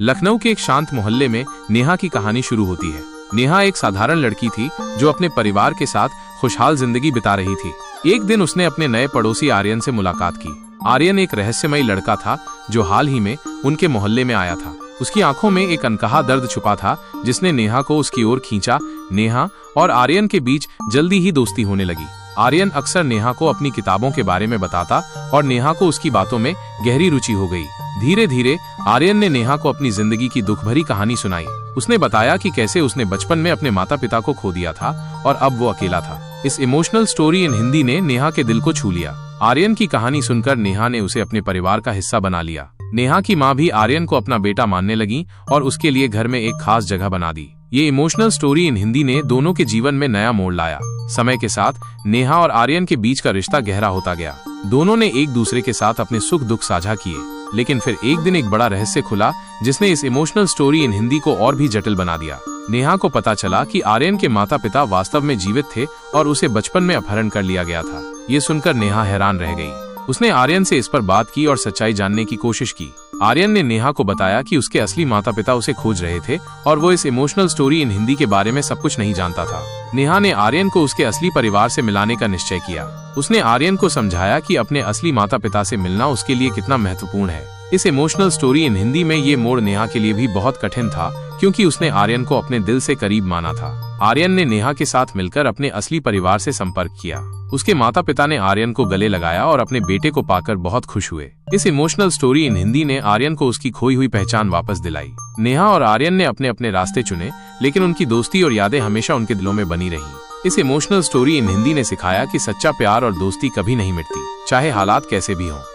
लखनऊ के एक शांत मोहल्ले में नेहा की कहानी शुरू होती है। नेहा एक साधारण लड़की थी जो अपने परिवार के साथ खुशहाल जिंदगी बिता रही थी। एक दिन उसने अपने नए पड़ोसी आर्यन से मुलाकात की। आर्यन एक रहस्यमयी लड़का था जो हाल ही में उनके मोहल्ले में आया था। उसकी आंखों में एक अनकहा दर्द छुपा था जिसने नेहा को उसकी ओर खींचा। नेहा और आर्यन के बीच जल्दी ही दोस्ती होने लगी। आर्यन अक्सर नेहा को अपनी किताबों के बारे में बताता और नेहा को उसकी बातों में गहरी रुचि हो गई। धीरे धीरे आर्यन ने नेहा को अपनी जिंदगी की दुख भरी कहानी सुनाई। उसने बताया कि कैसे उसने बचपन में अपने माता पिता को खो दिया था और अब वो अकेला था। इस इमोशनल स्टोरी इन हिंदी ने नेहा के दिल को छू लिया। आर्यन की कहानी सुनकर नेहा ने उसे अपने परिवार का हिस्सा बना लिया। नेहा की माँ भी आर्यन को अपना बेटा मानने लगी और उसके लिए घर में एक खास जगह बना दी। ये इमोशनल स्टोरी इन हिंदी ने दोनों के जीवन में नया मोड़ लाया। समय के साथ नेहा और आर्यन के बीच का रिश्ता गहरा होता गया। दोनों ने एक दूसरे के साथ अपने सुख दुख साझा किए, लेकिन फिर एक दिन एक बड़ा रहस्य खुला जिसने इस इमोशनल स्टोरी इन हिंदी को और भी जटिल बना दिया। नेहा को पता चला कि आर्यन के माता पिता वास्तव में जीवित थे और उसे बचपन में अपहरण कर लिया गया था। ये सुनकर नेहा हैरान रह गई। उसने आर्यन से इस पर बात की और सच्चाई जानने की कोशिश की। आर्यन ने नेहा को बताया कि उसके असली माता पिता उसे खोज रहे थे और वो इस इमोशनल स्टोरी इन हिंदी के बारे में सब कुछ नहीं जानता था। नेहा ने आर्यन को उसके असली परिवार से मिलाने का निश्चय किया। उसने आर्यन को समझाया कि अपने असली माता पिता से मिलना उसके लिए कितना महत्वपूर्ण है। इस इमोशनल स्टोरी इन हिंदी में ये मोड़ नेहा के लिए भी बहुत कठिन था, क्योंकि उसने आर्यन को अपने दिल से करीब माना था। आर्यन ने नेहा के साथ मिलकर अपने असली परिवार से संपर्क किया। उसके माता पिता ने आर्यन को गले लगाया और अपने बेटे को पाकर बहुत खुश हुए। इस इमोशनल स्टोरी इन हिंदी ने आर्यन को उसकी खोई हुई पहचान वापस दिलाई। नेहा और आर्यन ने अपने अपने रास्ते चुने, लेकिन उनकी दोस्ती और यादें हमेशा उनके दिलों में बनी रही। इस इमोशनल स्टोरी इन हिंदी ने सिखाया कि सच्चा प्यार और दोस्ती कभी नहीं मिटती, चाहे हालात कैसे भी हों।